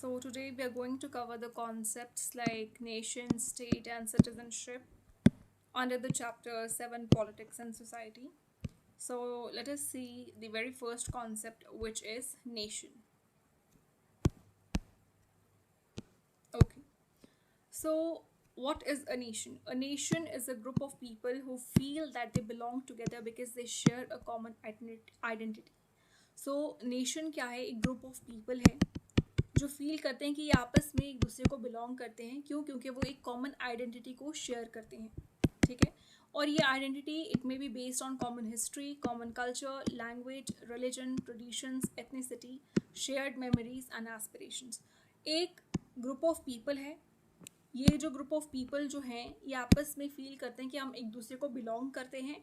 So, today we are going to cover the concepts like nation, state, and citizenship under the chapter 7 Politics and Society. So, let us see the very first concept, which is nation. Okay, so what is a nation? A nation is a group of people who feel that they belong together because they share a common identity. So, nation क्या है? एक group of people है जो feel करते हैं कि ये आपस में एक दूसरे को बिलोंग करते हैं। क्यों? क्योंकि वो एक कॉमन आइडेंटिटी को शेयर करते हैं। ठीक है, और ये identity it may be based on common history, common culture, language, religion, traditions, ethnicity, shared memories and aspirations. एक ग्रुप ऑफ पीपल है। ये जो ग्रुप ऑफ पीपल जो हैं ये आपस में फील करते हैं कि हम एक दूसरे को बिलोंग करते हैं।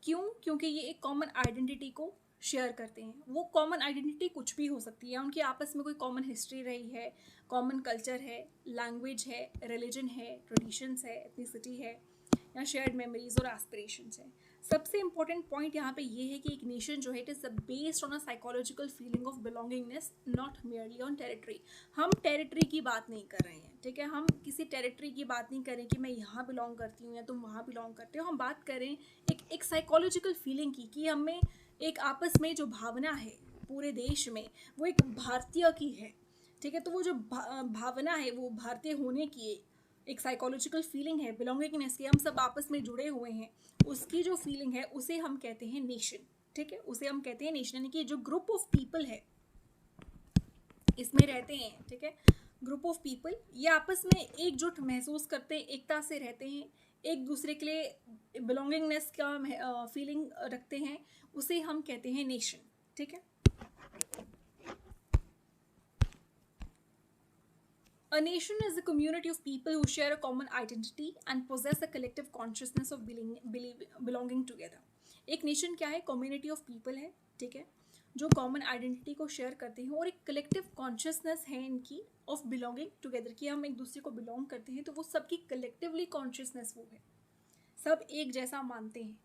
क्यों? क्योंकि ये एक कॉमन आइडेंटिटी को शेयर करते हैं। वो कॉमन आइडेंटिटी कुछ भी हो सकती है, उनकी आपस में कोई कॉमन हिस्ट्री रही है, कॉमन कल्चर है, लैंग्वेज है, रिलीजन है, ट्रेडिशंस है, एथनिसिटी है, या शेयर्ड मेमोरीज और एस्पिरेशंस है। सबसे इंपॉर्टेंट पॉइंट यहाँ पे ये है कि एक नेशन जो है it is based on a psychological feeling of belongingness, not merely on territory. हम टेरिटरी की बात नहीं कर रहे हैं, ठीक है, हम किसी टेरिटरी की बात नहीं करें कि मैं यहाँ बिलोंग करती हूँ या तुम वहाँ बिलोंग करते हो। हम बात करें एक साइकोलॉजिकल फीलिंग की कि हमें एक आपस में जो भावना है पूरे देश में वो एक भारतीय की है। ठीक है, तो वो जो भावना है वो भारतीय होने की एक साइकोलॉजिकल फीलिंग है, बिलोंगिंगनेस की, हम सब आपस में जुड़े हुए हैं, उसकी जो फीलिंग है उसे हम कहते हैं नेशन। ठीक है, उसे हम कहते हैं नेशन, यानी कि जो ग्रुप ऑफ पीपल है इसमें रहते हैं, ठीक है, ग्रुप ऑफ पीपल ये आपस में एकजुट महसूस करते हैं, एकता से रहते हैं, एक दूसरे के लिए बिलोंगिंगनेस का फीलिंग रखते हैं, उसे हम कहते हैं नेशन। ठीक है, A nation is a community of people who share a common identity and possess a collective consciousness of belonging together. एक नेशन क्या है? कम्युनिटी ऑफ पीपल है, ठीक है, जो कॉमन आइडेंटिटी को शेयर करते हैं और एक कलेक्टिव कॉन्शियसनेस है इनकी ऑफ बिलोंगिंग टुगेदर, कि हम एक दूसरे को बिलोंग करते हैं, तो वो सबकी कलेक्टिवली कॉन्शियसनेस वो है, सब एक जैसा मानते हैं।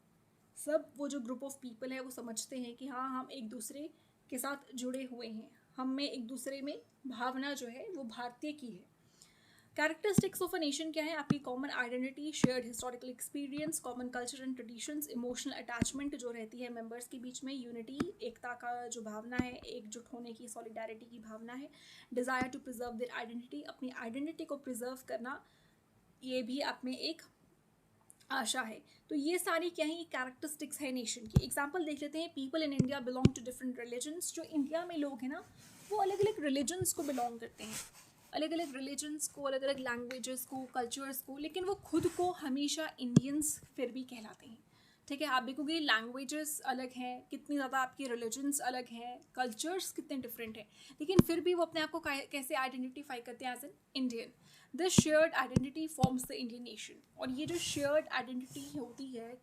सब वो जो ग्रुप ऑफ पीपल है वो समझते हैं कि हाँ हम एक दूसरे के साथ जुड़े हुए हैं, हम में एक दूसरे में भावना जो है वो भारतीय की है। कैरेक्टरिस्टिक्स ऑफ अ नेशन क्या है? आपकी common identity, shared historical experience, common culture and traditions, emotional attachment जो रहती है मेंबर्स के बीच में, यूनिटी एकता का जो भावना है, एकजुट होने की, सॉलिडारिटी की भावना है, desire to preserve their identity, अपनी आइडेंटिटी को प्रिजर्व करना, ये भी आप में एक आशा है। तो ये सारी क्या है? कैरेक्टरिस्टिक्स है नेशन की। एग्जाम्पल देख लेते हैं। People in India belong to different religions. जो इंडिया में लोग हैं ना वो अलग अलग रिलीजन्स को बिलोंग करते हैं, अलग अलग रिलीजन्स को, अलग अलग लैंग्वेजेस को, कल्चर्स को, लेकिन वो खुद को हमेशा इंडियंस फिर भी कहलाते हैं। ठीक है, आप देखोगे लैंग्वेजेस अलग हैं, कितनी ज़्यादा आपकी रिलीजन्स अलग हैं, कल्चर्स कितने डिफरेंट हैं, लेकिन फिर भी वो अपने आप को कैसे आइडेंटिफाई करते हैं? As an Indian. This shared identity forms the Indian nation. और ये जो शेयर्ड आइडेंटिटी होती है,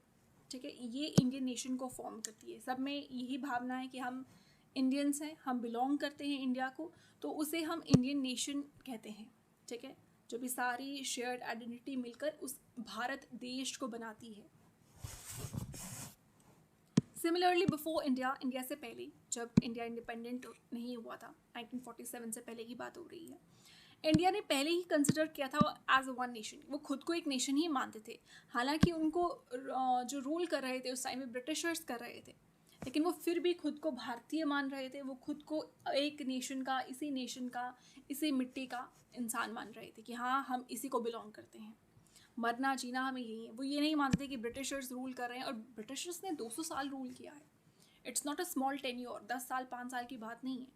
ठीक है, ये इंडियन नेशन को फॉर्म करती है। सब में यही भावना है कि हम इंडियंस हैं, हम बिलोंग करते हैं इंडिया को, तो उसे हम इंडियन नेशन कहते हैं। ठीक है, जो भी सारी शेयर्ड आइडेंटिटी मिलकर उस भारत देश को बनाती है। सिमिलरली बिफोर इंडिया से पहले, जब इंडिया इंडिपेंडेंट नहीं हुआ था, 1947 से पहले की बात हो रही है, इंडिया ने पहले ही कंसिडर किया था एज अ वन नेशन। वो खुद को एक नेशन ही मानते थे। हालांकि उनको जो रूल कर रहे थे उस टाइम में ब्रिटिशर्स कर रहे थे, लेकिन वो फिर भी खुद को भारतीय मान रहे थे। वो खुद को एक नेशन का, इसी मिट्टी का इंसान मान रहे थे कि हाँ हम इसी को बिलोंग करते हैं, मरना जीना हमें यही है। वो ये नहीं मानते थे कि ब्रिटिशर्स रूल कर रहे हैं, और ब्रिटिशर्स ने 200 साल रूल किया है। It's not a small tenure, 10 साल 5 साल की बात नहीं है,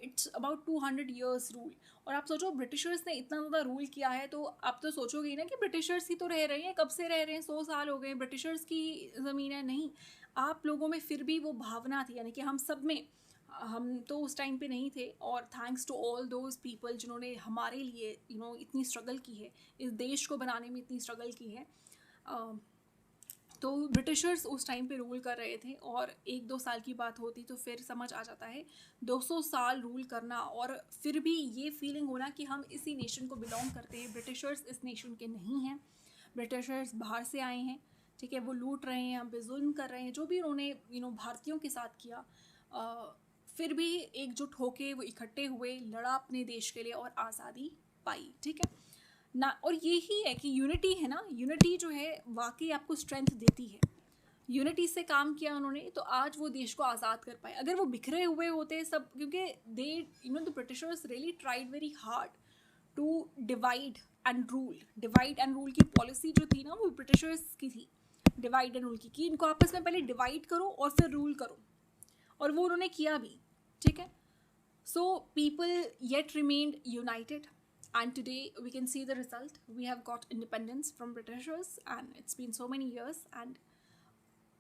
इट्स अबाउट 200 ईयर्स रूल। और आप सोचो ब्रिटिशर्स ने इतना ज़्यादा रूल किया है, तो आप तो सोचोगे ही ना कि ब्रिटिशर्स ही तो रह रहे हैं, कब से रह रहे हैं, 100 साल हो गए, ब्रिटिशर्स की ज़मीन है। नहीं, आप लोगों में फिर भी वो भावना थी, यानी कि हम सब में, हम तो उस टाइम पे नहीं थे, और thanks to all those people जिन्होंने हमारे लिए इतनी स्ट्रगल की है, इस देश को बनाने में इतनी स्ट्रगल की है। तो ब्रिटिशर्स उस टाइम पे रूल कर रहे थे, और 1-2 साल की बात होती तो फिर समझ आ जाता है 200 साल रूल करना, और फिर भी ये फीलिंग होना कि हम इसी नेशन को बिलोंग करते हैं। ब्रिटिशर्स इस नेशन के नहीं हैं, ब्रिटिशर्स बाहर से आए हैं, ठीक है, वो लूट रहे हैं, हम पे जुल्म कर रहे हैं, जो भी उन्होंने भारतीयों के साथ किया, फिर भी एकजुट होके वो इकट्ठे हुए, लड़ा अपने देश के लिए और आज़ादी पाई, ठीक है ना। और यही है कि यूनिटी है ना, यूनिटी जो है वाकई आपको स्ट्रेंथ देती है। यूनिटी से काम किया उन्होंने तो आज वो देश को आज़ाद कर पाए। अगर वो बिखरे हुए होते सब, क्योंकि they the Britishers really tried very hard to divide and rule की पॉलिसी जो थी ना वो ब्रिटिशर्स की थी, डिवाइड एंड रूल की, कि इनको आपस में पहले डिवाइड करो और फिर रूल करो, और वो उन्होंने किया भी, ठीक है। So people yet remained united, and today we can see the result. We have got independence from Britishers, and it's been so many years. And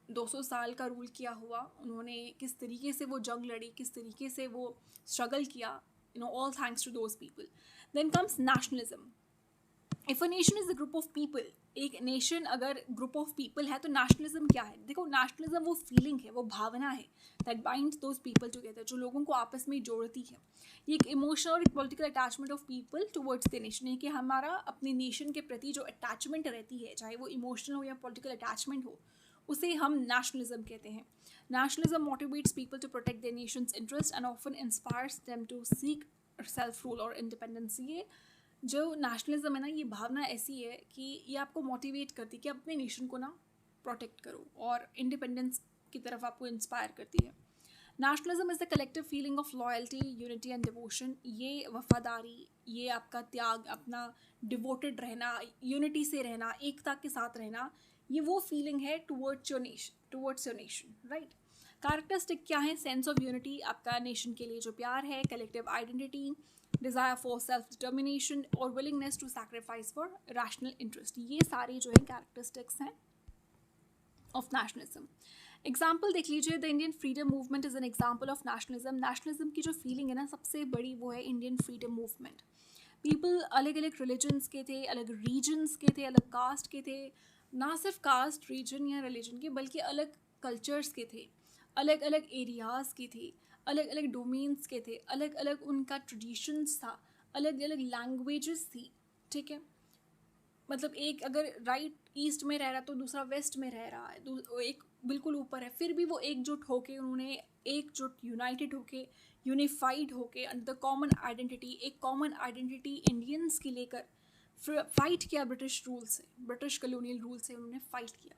200 साल का रूल किया हुआ, उन्होंने किस तरीके से वो जंग लड़ी, किस तरीके से वो स्ट्रगल किया, all thanks to those people. Then comes nationalism. If a nation is a group of people, एक नेशन अगर ग्रुप ऑफ पीपल है तो नेशनलिज्म क्या है? देखो, नेशनलिज्म वो फीलिंग है, वो भावना है that binds those people together, जो लोगों को आपस में जोड़ती है। ये एक इमोशनल और एक political attachment of people towards the nation है, कि हमारा अपने नेशन के प्रति जो अटैचमेंट रहती है, चाहे वो इमोशनल हो या पॉलिटिकल अटैचमेंट हो, उसे हम नेशनलिज्म कहते हैं। Nationalism motivates people to protect their nations interest and often inspires them to seek self rule और इंडिपेंडेंस। ये जो नेशनलिज्म है ना, ये भावना ऐसी है कि ये आपको मोटिवेट करती है कि अपने नेशन को ना प्रोटेक्ट करो, और इंडिपेंडेंस की तरफ आपको इंस्पायर करती है। Nationalism is the collective feeling of loyalty, unity and devotion. ये वफादारी, ये आपका त्याग, अपना डिवोटेड रहना, यूनिटी से रहना, एकता के साथ रहना, ये वो फीलिंग है towards your nation, right. Characteristic क्या है? सेंस ऑफ यूनिटी, आपका नेशन के लिए जो प्यार है, collective identity, desire for self determination और willingness to sacrifice for rational interest. ये सारे जो है कैरेक्टरिस्टिक्स हैं ऑफ नेशनलिज्म। एग्जाम्पल देख लीजिए, the Indian freedom movement is an example of nationalism. Nationalism की जो फीलिंग है ना, सबसे बड़ी वो है इंडियन फ्रीडम मूवमेंट। पीपल अलग अलग रिलीजन्स के थे, अलग रीजन्स के थे, अलग कास्ट के थे, ना सिर्फ कास्ट, रीजन या रिलीजन के, बल्कि अलग कल्चर्स के थे, अलग अलग एरियाज़ के थे, अलग अलग डोमेन्स के थे, अलग अलग उनका ट्रेडिशंस था, अलग अलग लैंग्वेजेस थी, ठीक है। मतलब एक अगर राइट ईस्ट में रह रहा तो दूसरा वेस्ट में रह रहा है, एक बिल्कुल ऊपर है, फिर भी वो एकजुट होके, उन्होंने एकजुट यूनाइटेड होके, यूनिफाइड होके अंडर कॉमन आइडेंटिटी, एक कॉमन आइडेंटिटी इंडियंस की लेकर फाइट किया ब्रिटिश रूल से, ब्रिटिश कॉलोनियल रूल से उन्होंने फाइट किया।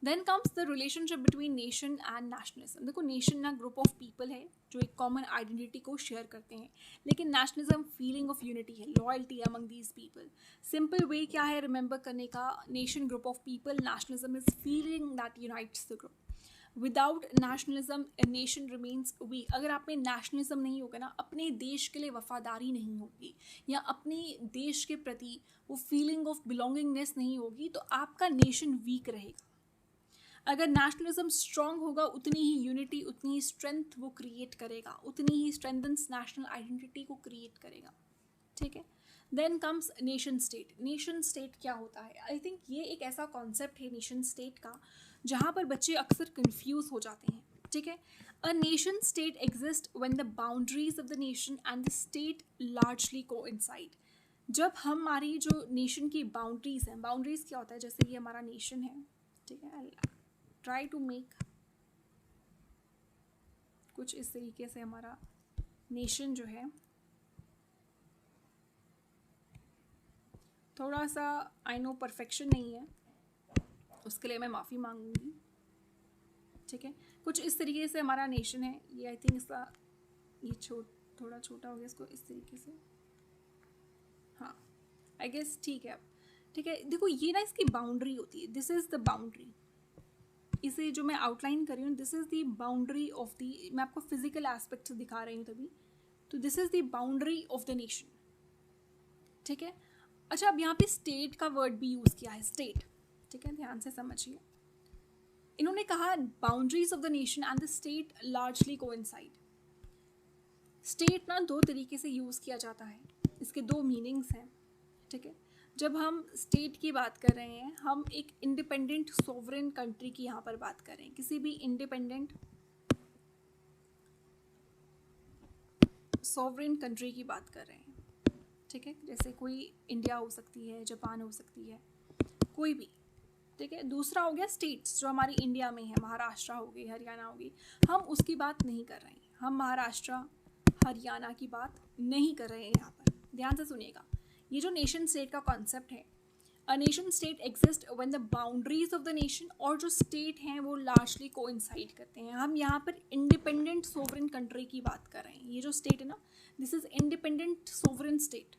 Then comes the relationship between nation and nationalism. देखो, नेशन ना ग्रुप ऑफ पीपल है जो एक कॉमन आइडेंटिटी को शेयर करते हैं, लेकिन नेशनलिज्म फीलिंग ऑफ यूनिटी है, loyalty among these people. Simple way क्या है रिमेंबर करने का? Nation group of people, nationalism is feeling that unites the group. Without nationalism a nation remains weak. अगर आप में नेशनलिज्म नहीं होगा ना, अपने देश के लिए वफादारी नहीं होगी, या अपने देश के प्रति वो फीलिंग ऑफ बिलोंगिंगनेस नहीं होगी, तो आपका नेशन वीक रहेगा। अगर नेशनलिज्म स्ट्रॉन्ग होगा, उतनी ही यूनिटी, उतनी ही स्ट्रेंथ वो क्रिएट करेगा, उतनी ही स्ट्रेंथन्स नेशनल आइडेंटिटी को क्रिएट करेगा, ठीक है। Then comes nation state. Nation state क्या होता है? आई थिंक ये एक ऐसा कॉन्सेप्ट है नेशन स्टेट का जहाँ पर बच्चे अक्सर कन्फ्यूज हो जाते हैं, ठीक है। A nation state exist when the boundaries of the nation and the state largely coincide. जब हमारी जो नेशन की बाउंड्रीज हैं, बाउंड्रीज क्या होता है? जैसे ये हमारा नेशन है, ठीक है, ट्राई टू मेक कुछ इस तरीके से हमारा नेशन जो है, थोड़ा सा आई नो परफेक्शन नहीं है, उसके लिए मैं माफ़ी मांगूंगी, ठीक है। कुछ इस तरीके से हमारा नेशन है। ये आई थिंक इसका ये थोड़ा छोटा हो गया, इसको इस तरीके से, हाँ आई गेस ठीक है अब, ठीक है। देखो, ये ना इसकी बाउंड्री होती है, दिस इज़ द बाउंड्री। इसे जो मैं आउटलाइन कर रही हूँ, this is the boundary of the, मैं आपको फिजिकल एस्पेक्ट दिखा रही हूँ तभी, तो this is the boundary of the nation, ठीक है। अच्छा, अब यहाँ पे स्टेट का वर्ड भी यूज़ किया है, स्टेट, ठीक है, ध्यान से समझिए। इन्होंने कहा boundaries of the nation and the state largely coincide. State ना दो तरीके से यूज़ किया जाता है, इसके दो मीनिंग्स हैं, ठीक है। जब हम स्टेट की बात कर रहे हैं, हम एक इंडिपेंडेंट सोवरेन कंट्री की यहाँ पर बात कर रहे हैं, किसी भी इंडिपेंडेंट सोवरेन कंट्री की बात कर रहे हैं, ठीक है। जैसे कोई इंडिया हो सकती है, जापान हो सकती है, कोई भी, ठीक है। दूसरा हो गया स्टेट्स, जो हमारी इंडिया में है, महाराष्ट्र हो गई, हरियाणा हो गई, हम उसकी बात नहीं कर रहे हैं, हम महाराष्ट्र हरियाणा की बात नहीं कर रहे हैं यहाँ पर। ध्यान से सुनिएगा, ये जो नेशन स्टेट का कॉन्सेप्ट है, a nation state exist when the boundaries of the nation, और जो स्टेट हैं वो लार्जली कोइंसाइड करते हैं। हम यहाँ पर इंडिपेंडेंट सोवरेन कंट्री की बात कर रहे हैं। ये जो स्टेट है ना, this is independent sovereign state.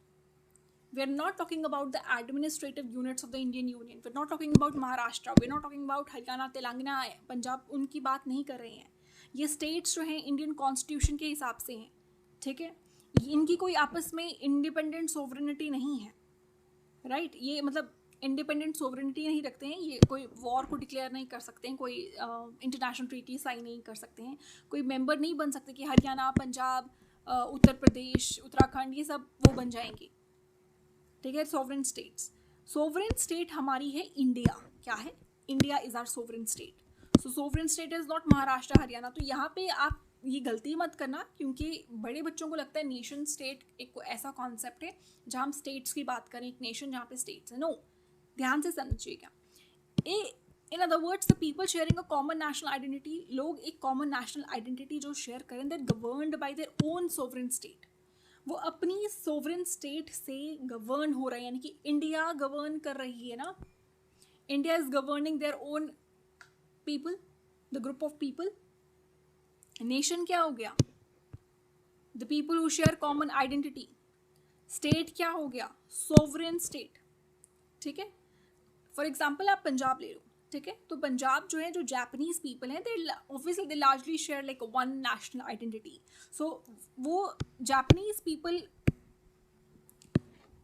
We are not talking about the administrative units of the Indian Union. We're not talking about Maharashtra. We're not talking about Haryana, Telangana, Punjab, उनकी बात नहीं कर रहे हैं। ये स्टेट्स जो हैं इंडियन कॉन्स्टिट्यूशन के हिसाब से हैं, ठीक है। इनकी कोई आपस में इंडिपेंडेंट सोवरेनिटी नहीं है, राइट। ये मतलब इंडिपेंडेंट सोवरेनिटी नहीं रखते हैं, ये कोई वॉर को डिक्लेयर नहीं कर सकते हैं, कोई इंटरनेशनल ट्रीटी साइन नहीं कर सकते हैं, कोई मेंबर नहीं बन सकते कि हरियाणा, पंजाब, उत्तर प्रदेश, उत्तराखंड, ये सब वो बन जाएंगे, ठीक है। सोवरेन स्टेट्स, सोवरेन स्टेट हमारी है इंडिया। क्या है? India is our sovereign state. So sovereign state is not Maharashtra, Haryana. तो यहाँ पे आप ये गलती मत करना, क्योंकि बड़े बच्चों को लगता है नेशन स्टेट एक ऐसा कॉन्सेप्ट है जहाँ हम स्टेट्स की बात करें, एक नेशन जहाँ पे स्टेट्स है। नो, ध्यान से समझिएगा। In other words, the people sharing a common national identity, लोग एक कॉमन नेशनल आइडेंटिटी जो शेयर करें, that governed bye their own sovereign state. वो अपनी सोवरेन स्टेट से गवर्न हो रहे हैं, यानी कि इंडिया गवर्न कर रही है ना। India is governing their own people, the group of people. Nation क्या हो गया? The people who share common identity. State क्या हो गया? सोवरेन स्टेट, ठीक है। फॉर एग्जाम्पल आप पंजाब ले लो, ठीक है। तो पंजाब जो है, जो जापानीज पीपल हैं, they obviously they largely share like one national identity. So वो जापानीज पीपल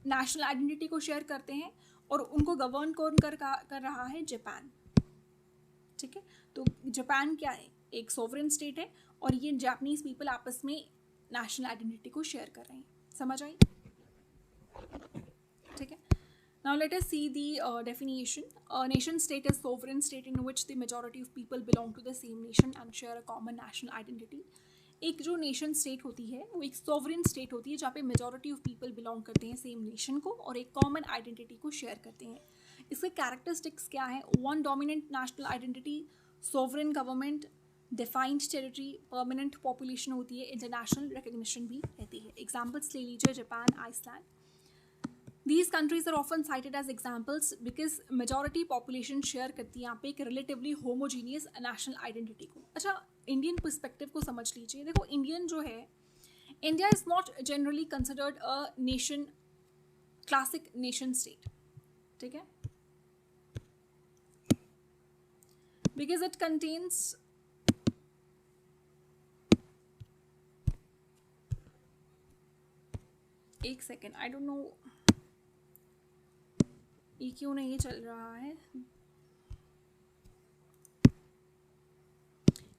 नेशनल आइडेंटिटी को शेयर करते हैं, और उनको गवर्न कौन कर रहा है? जापान, ठीक है। तो जापान क्या है? एक सोवरेन स्टेट है, और ये जापानीज पीपल आपस में नेशनल आइडेंटिटी को शेयर कर रहे हैं। समझ आई? ठीक है। Now let us see the definition. A nation state is sovereign state in which the majority of people belong to the same nation and share a common national identity. एक जो nation state होती है वो एक sovereign state होती है जहाँ पे मेजॉरिटी ऑफ पीपल बिलोंग करते हैं सेम नेशन को और एक कॉमन आइडेंटिटी को शेयर करते हैं। इसके कैरेक्टरिस्टिक्स क्या है? One dominant national identity, sovereign government, defined territory, permanent population होती है, इंटरनेशनल रिकग्निशन भी रहती है। एग्जाम्पल्स ले लीजिए, Japan, Iceland. These countries are often cited as examples because majority population share करती है यहाँ पे एक relatively homogeneous national identity को। अच्छा, इंडियन पर्सपेक्टिव को समझ लीजिए। देखो, इंडियन जो है, India is not generally considered a nation, classic nation state, ठीक है, बिकॉज इट कंटेन्स एक सेकेंड, आई डोंट नो ये क्यों नहीं चल रहा है।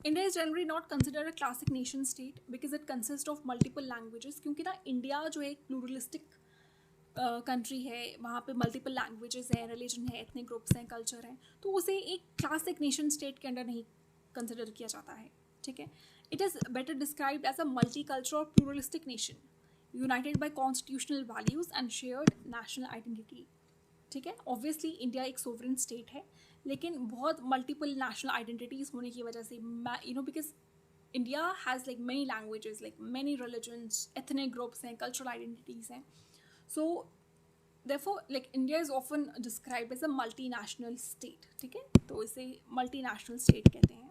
India is generally not considered a classic nation state because it consist of multiple languages, क्योंकि ना इंडिया जो है एक प्लूरलिस्टिक कंट्री है, वहाँ पे मल्टीपल लैंग्वेजेस हैं, रिलीजन है, एथनिक ग्रुप्स हैं, कल्चर हैं, तो उसे एक क्लासिक नेशन स्टेट के अंडर नहीं कंसिडर किया जाता है, ठीक है। It is better described as a multi culture और pluralistic nation united by constitutional values and shared national identity, ठीक है। ऑब्वियसली इंडिया एक सोवरेन स्टेट है, लेकिन बहुत मल्टीपल नेशनल आइडेंटिटीज़ होने की वजह से, because India has like many languages, like many religions, ethnic groups हैं, कल्चरल आइडेंटिटीज़ हैं। So therefore like India is often described as a multi national state, ठीक है, तो इसे मल्टी नेशनल स्टेट कहते हैं।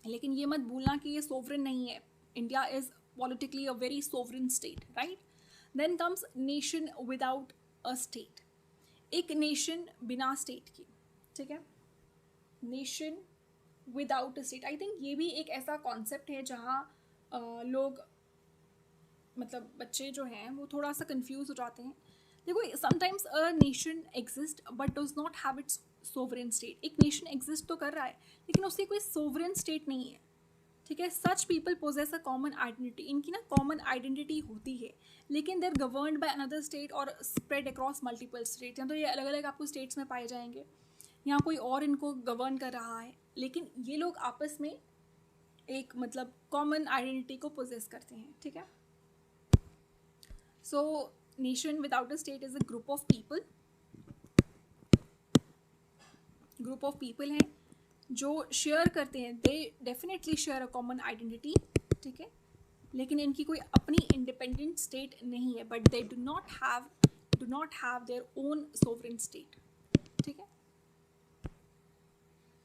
लेकिन ये मत भूलना कि ये सोवरेन नहीं है। India is politically a very sovereign state, right. Then comes nation without a state, एक नेशन बिना स्टेट की, ठीक है, nation without a state. I think ये भी एक ऐसा कॉन्सेप्ट है जहाँ लोग, मतलब बच्चे जो हैं वो थोड़ा सा कंफ्यूज हो जाते हैं। देखो, sometimes a nation exist but does not have it's sovereign state. एक नेशन एग्जिस्ट तो कर रहा है, लेकिन उसकी कोई सोवरेन स्टेट नहीं है, ठीक है। Such people possess a common identity, इनकी ना कॉमन आइडेंटिटी होती है, लेकिन they are governed by another state और स्प्रेड अक्रॉस मल्टीपल स्टेट। या तो ये अलग अलग आपको स्टेट्स में पाए जाएंगे, यहाँ कोई और इनको गवर्न कर रहा है, लेकिन ये लोग आपस में एक मतलब कॉमन आइडेंटिटी को पोजेस करते हैं, ठीक है। So nation without a state is a group of people group of people हैं जो शेयर करते हैं, they definitely share a common identity, ठीक है, लेकिन इनकी कोई अपनी इंडिपेंडेंट स्टेट नहीं है, but they do not have their own sovereign state, ठीक है।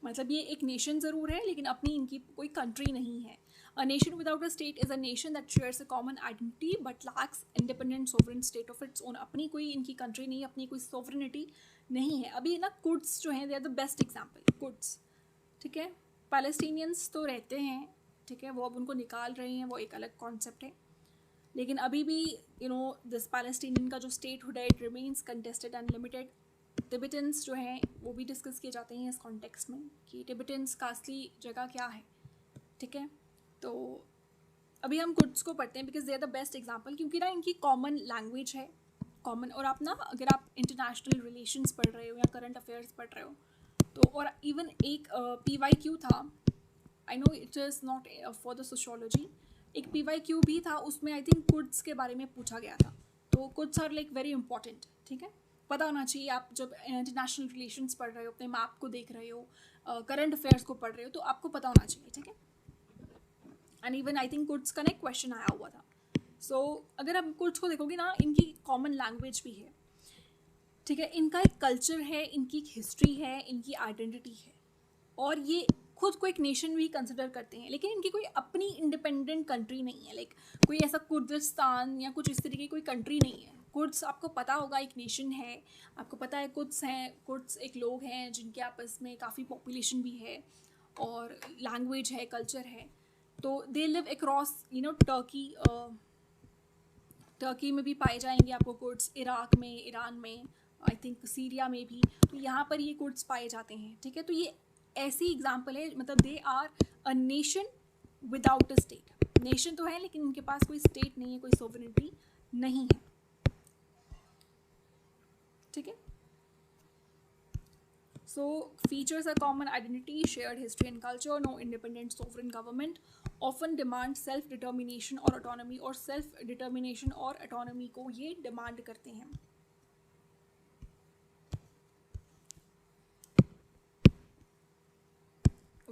मतलब ये एक नेशन ज़रूर है लेकिन अपनी इनकी कोई कंट्री नहीं है। अ nation without a state is a nation that shares a common identity but lakhs independent sovereign state of its own. अपनी कोई इनकी कंट्री नहीं है, अपनी कोई सोवरेनिटी नहीं है। अभी ना कुड्स जो हैं, they are the best example, Kurds, ठीक है। पैलेस्टीनियंस तो रहते हैं, ठीक है, वो अब उनको निकाल रहे हैं, वो एक अलग कॉन्सेप्ट है, लेकिन अभी भी दिस पैलेस्टीनियन का जो स्टेट हुड है, it remains contested and limited. Tibetans जो हैं वो भी डिस्कस किए जाते हैं इस कॉन्टेक्स्ट में कि टिबेटन्स का असली जगह क्या है, ठीक है। तो अभी हम कुड्स को पढ़ते हैं because they are the best example, क्योंकि ना इनकी कॉमन लैंग्वेज है, कॉमन। और आप ना अगर आप इंटरनेशनल रिलेशंस पढ़ रहे हो या करंट अफेयर्स पढ़ रहे हो तो, और इवन एक PYQ था, I know it is not for the sociology, एक PYQ भी था, उसमें आई थिंक कुड्स के बारे में पूछा गया था। तो Kurds are like very important, ठीक है, पता होना चाहिए। आप जब इंटरनेशनल रिलेशंस पढ़ रहे हो, अपने मैप को देख रहे हो, करंट अफेयर्स को पढ़ रहे हो, तो आपको पता होना चाहिए, ठीक है। And even I think Quds का ना एक क्वेश्चन आया हुआ था। सो अगर आप कुड्स को देखोगे ना, इनकी कॉमन लैंग्वेज भी है, ठीक है, इनका एक कल्चर है, इनकी एक हिस्ट्री है, इनकी आइडेंटिटी है, और ये खुद को एक नेशन भी कंसिडर करते हैं, लेकिन इनकी कोई अपनी इंडिपेंडेंट कंट्री नहीं है। लाइक कोई ऐसा कुर्दिस्तान या कुछ इस तरीके की कोई कंट्री नहीं है। कुर्द्स आपको पता होगा एक नेशन है, आपको पता है कुर्द्स हैं, कुर्द्स एक लोग हैं जिनके आपस में काफ़ी पॉपुलेशन भी है और लैंग्वेज है, कल्चर है। तो दे लिव अक्रॉस टर्की में भी पाए जाएंगे आपको कुर्द्स, इराक में, ईरान में, आई थिंक सीरिया में भी, तो यहाँ पर ये कुर्द्स पाए जाते हैं, ठीक है। तो ये ऐसी एग्जाम्पल है, मतलब they are a nation without a state. Nation तो है लेकिन उनके पास कोई स्टेट नहीं है, कोई सोवरेनिटी नहीं है, ठीक है। So features a common identity, shared history and culture, no independent sovereign government, often demand self determination और ऑटोनॉमी, और सेल्फ डिटर्मिनेशन और ऑटोनॉमी को ये डिमांड करते हैं।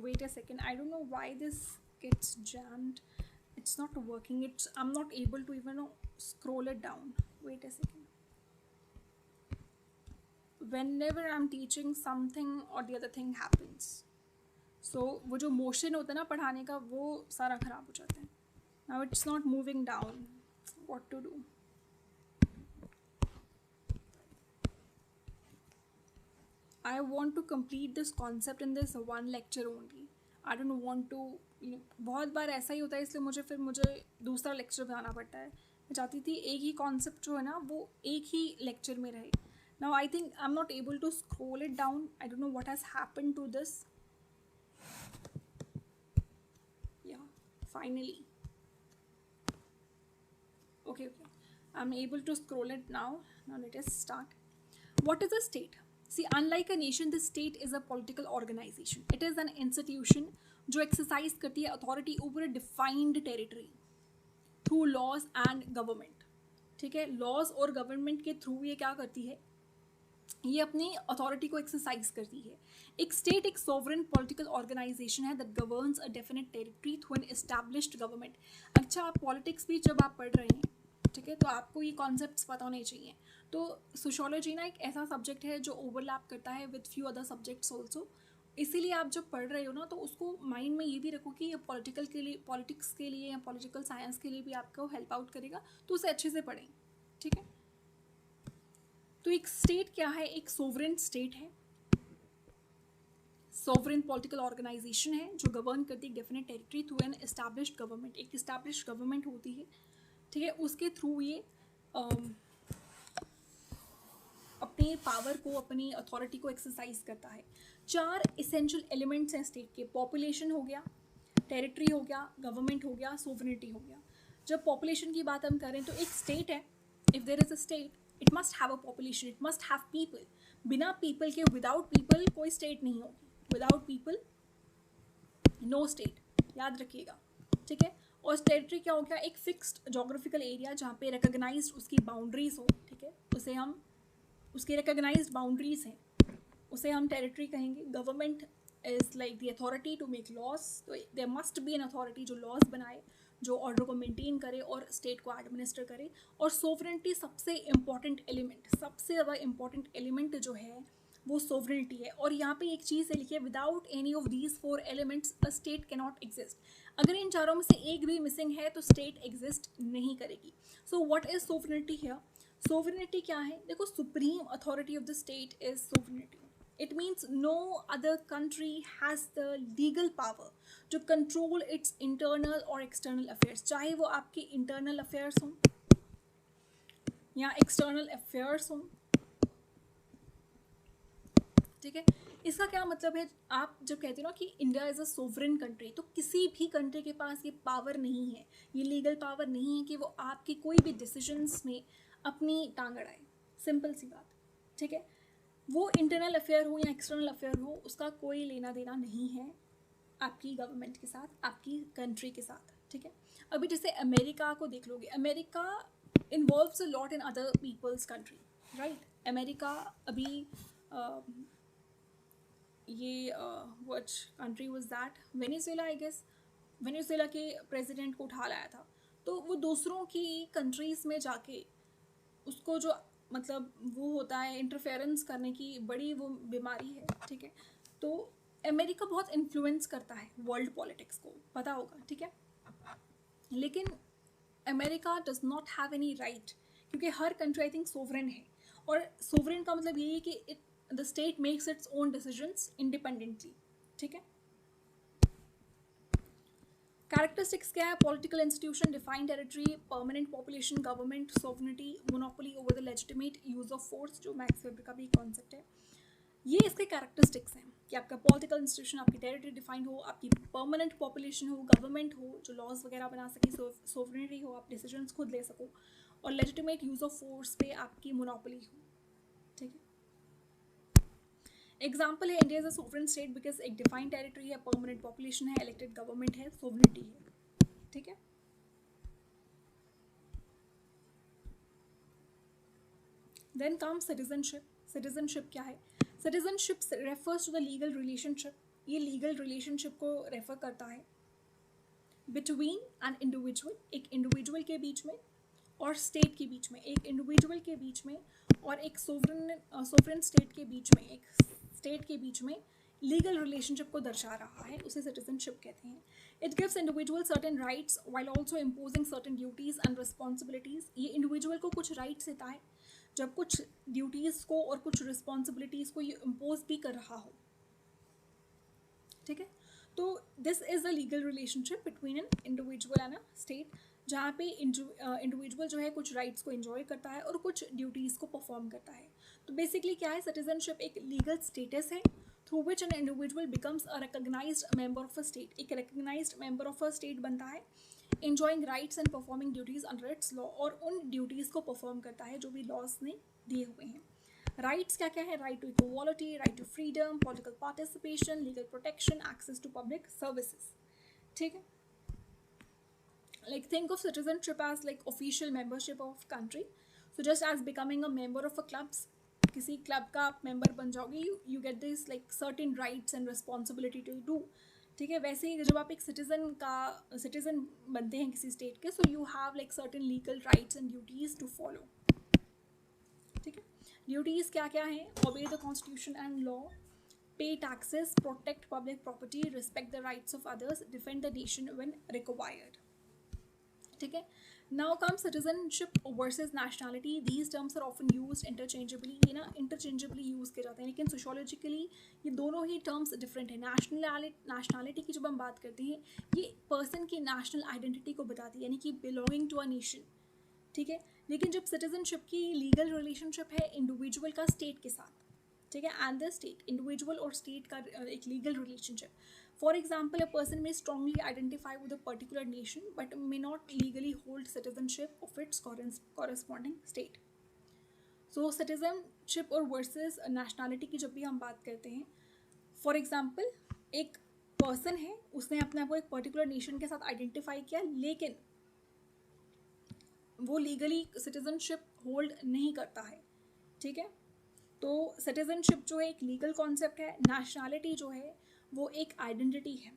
Wait a second, I don't know why this gets jammed. It's not working. I'm not able to even scroll it down. Wait a second. Whenever I'm teaching, something or the other thing happens. So वो जो motion होता है ना पढ़ाने का, वो सारा खराब हो जाता है. Now it's not moving down. What to do? I want to complete this concept in this one lecture only. I don't want to, बहुत बार ऐसा ही होता है, इसलिए मुझे दूसरा लेक्चर बनाना पड़ता है. मैं चाहती थी एक ही कॉन्सेप्ट जो है ना वो एक ही लेक्चर में रहे. Now I think I'm not able to scroll it down. I don't know what has happened to this. Yeah, finally. Okay. I'm able to scroll it now. Now let us start. What is a state? See, unlike a nation, the state is a political organization. It is an institution जो exercise करती है authority over a defined territory through laws and government. ठीक है, laws और government के through ये क्या करती है, ये अपनी अथॉरिटी को एक्सरसाइज करती है. एक स्टेट एक सोवरेन पॉलिटिकल ऑर्गेनाइजेशन है that governs a definite territory through an established government. अच्छा, आप पॉलिटिक्स भी जब आप पढ़ रहे हैं, ठीक है, तो आपको ये कॉन्सेप्ट्स पता होने चाहिए. तो सोशियोलॉजी ना एक ऐसा सब्जेक्ट है जो ओवरलैप करता है with few other subjects also. इसीलिए आप जब पढ़ रहे हो ना, तो उसको माइंड में ये भी रखो कि ये पॉलिटिक्स के लिए या पॉलिटिकल साइंस के लिए भी आपको हेल्प आउट करेगा, तो उसे अच्छे से पढ़ें, ठीक है. तो एक स्टेट क्या है, एक सोवरेन स्टेट है, सोवरेन पॉलिटिकल ऑर्गेनाइजेशन है जो गवर्न करती है definite territory through an established government. एक एस्टैब्लिश्ड गवर्नमेंट होती है, ठीक है, उसके थ्रू ये अपने पावर को, अपनी अथॉरिटी को एक्सरसाइज करता है. 4 इसेंशियल एलिमेंट्स हैं स्टेट के. पॉपुलेशन हो गया, टेरिटरी हो गया, गवर्नमेंट हो गया, सोवरेनिटी हो गया. जब पॉपुलेशन की बात हम करें तो एक स्टेट है, if there is a state it must have a population, it must have people. बिना पीपल के, विदाउट पीपल कोई स्टेट नहीं होगी. विदाउट पीपल नो स्टेट, याद रखिएगा, ठीक है. और टेरिटरी क्या हो गया, एक फिक्स्ड जोग्राफिकल एरिया जहाँ पे रिकॉग्नाइज्ड उसकी बाउंड्रीज हो, ठीक है, उसे हम, उसकी रिकॉग्नाइज्ड बाउंड्रीज हैं, उसे हम टेरिटरी कहेंगे. Government is like the authority to make laws. तो there must be an authority जो लॉज बनाए, जो ऑर्डर को मेंटेन करे और स्टेट को एडमिनिस्टर करे. और सोवरेनिटी सबसे इम्पॉर्टेंट एलिमेंट, सबसे ज़्यादा इम्पॉर्टेंट एलिमेंट जो है वो सोवरेनिटी है. और यहाँ पे एक चीज़ है लिखिए, without any of these 4 elements a state can not exist. अगर इन चारों में से एक भी मिसिंग है तो स्टेट एग्जिस्ट नहीं करेगी. So what is sovereignty here? Sovereignty क्या है? देखो, supreme authority of the state is sovereignty. It means no other country has the legal power to control its internal or external affairs. चाहे वो आपके internal affairs हों या external affairs हों. ठीक है. इसका क्या मतलब है? आप जब कहते हो ना कि India is a sovereign country, तो किसी भी कंट्री के पास ये पावर नहीं है, ये लीगल पावर नहीं है कि वो आपकी कोई भी डिसीजंस में अपनी टांग अड़ाए. सिंपल सी बात. ठीक है. वो इंटरनल अफेयर हो या एक्सटर्नल अफेयर हो, उसका कोई लेना देना नहीं है आपकी गवर्नमेंट के साथ, आपकी कंट्री के साथ. ठीक है. अभी जैसे अमेरिका को देख लोगे, America involves a lot in other people's country, right. America अभी ये which country was that, Venezuela I guess. Venezuela के प्रेसिडेंट को उठा लाया था. तो वो दूसरों की कंट्रीज़ में जाके उसको जो मतलब वो होता है इंटरफेरेंस करने की बड़ी वो बीमारी है. ठीक है. तो अमेरिका बहुत इन्फ्लुएंस करता है वर्ल्ड पॉलिटिक्स को, पता होगा. ठीक है. लेकिन America does not have any right, क्योंकि हर कंट्री आई थिंक सोवरेन है. और सोवरेन का मतलब यही है कि the state makes its own decisions independently. ठीक है. कैरेक्टरिस्टिक्स क्या है? Political institution, defined territory, permanent population, government, sovereignty, monopoly over the legitimate use of force, जो मैक्स वेबर का भी कॉन्सेप्ट है. ये इसके कैरेक्टरिस्टिक्स हैं कि आपका पॉलिटिकल इंस्टीट्यूशन, आपकी टेरिटरी डिफाइंड हो, आपकी परमानेंट पॉपुलेशन हो, गवर्नमेंट हो जो लॉज वगैरह बना सके, सोवरेनिटी हो, आप डिसीजंस खुद ले सको, और लेजिटिमेट यूज ऑफ फोर्स पे आपकी मोनोपोली हो. ठीक है. एग्जाम्पल है, India is a sovereign state because एक डिफाइंड टेरिटरी है, परमानेंट पॉपुलेशन है, इलेक्टेड गवर्नमेंट है, सोवरेनिटी है. ठीक है. Then come citizenship. सिटीजनशिप क्या है? Citizenship refers to the legal relationship. ये लीगल रिलेशनशिप को रेफर करता है बिटवीन एन इंडिविजुअल, एक इंडिविजुअल के बीच में, और स्टेट के बीच में, एक इंडिविजुअल के बीच में, और एक सोवरेन स्टेट के बीच में, एक स्टेट के बीच में लीगल रिलेशनशिप को दर्शा रहा है. उसे सिटीजनशिप कहते हैं. It gives individual certain rights while also imposing certain duties and responsibilities. ये इंडिविजुअल को कुछ राइट्स देता है जब कुछ ड्यूटीज़ को और कुछ रिस्पॉन्सिबिलिटीज़ को ये इम्पोज भी कर रहा हो. ठीक है. तो this is a legal relationship between an individual and a state, जहाँ पे इंडिविजुअल जो है कुछ राइट्स को एंजॉय करता है और कुछ ड्यूटीज़ को परफॉर्म करता है. तो बेसिकली क्या है? सिटीजनशिप एक लीगल स्टेटस है through which an individual becomes a recognised member of a state. एक recognised member of a state बनता है, enjoying rights and performing duties under its law, और उन ड्यूटीज़ को परफॉर्म करता है जो भी लॉज ने दिए हुए हैं. राइट्स क्या क्या है? Right to equality, right to freedom, political participation, legal protection, access to public services. ठीक है. Like think of citizenship as like official membership of country. So just as becoming a member of a clubs, किसी club का आप member बन जाओगे, you get this like certain rights and responsibility to do. ठीक है. वैसे ही जब आप एक सिटीजन बनते हैं किसी स्टेट के, so you have like certain legal rights and duties to follow. ठीक है. ड्यूटीज क्या क्या हैं? Obey the constitution and law, pay taxes, protect public property, respect the rights of others, defend the nation when required. ठीक है. Now come citizenship versus nationality. These terms are often use interchangeably. ये ना interchangeably use किए जाते हैं, लेकिन सोशियोलॉजिकली ये दोनों ही टर्म्स डिफरेंट है. नेशनैलिटी की जब हम बात करते हैं, ये पर्सन की नेशनल आइडेंटिटी को बताती है, यानी कि बिलोंगिंग टू अ नेशन. ठीक है. लेकिन जब सिटीजनशिप की लीगल रिलेशनशिप है इंडिविजुअल का स्टेट के साथ, ठीक है, एंड द स्टेट, इंडिविजुअल और स्टेट का एक legal relationship. For example, a person may strongly identify with a particular nation but may not legally hold citizenship of its corresponding state. So citizenship और versus nationality की जब भी हम बात करते हैं, for example, एक person है, उसने अपने आप को एक particular nation के साथ identify किया, लेकिन वो legally citizenship hold नहीं करता है. ठीक है. तो सिटीजनशिप जो है एक लीगल कॉन्सेप्ट है, नेशनैलिटी जो है वो एक आइडेंटिटी है,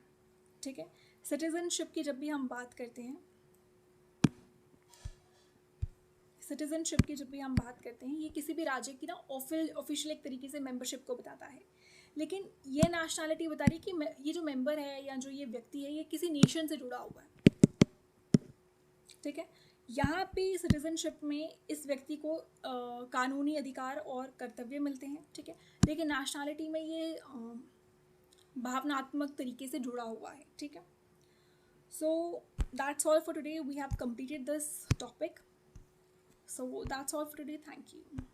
ठीक है। सिटीजनशिप की जब भी हम बात करते हैं, सिटीजनशिप की जब भी हम बात करते हैं, ये किसी भी राज्य की ना ऑफिशियल एक तरीके से मेंबरशिप को बताता है, लेकिन ये नेशनैलिटी बता रही है कि ये जो मेंबर है या जो ये व्यक्ति है ये किसी नेशन से जुड़ा हुआ है, ठीक है। यहाँ पे सिटीजनशिप में इस व्यक्ति को कानूनी अधिकार और कर्तव्य मिलते हैं, ठीक है, लेकिन नेशनैलिटी में ये भावनात्मक तरीके से जुड़ा हुआ है, ठीक है। So that's all for today, we have completed this topic, so that's all for today, thank you.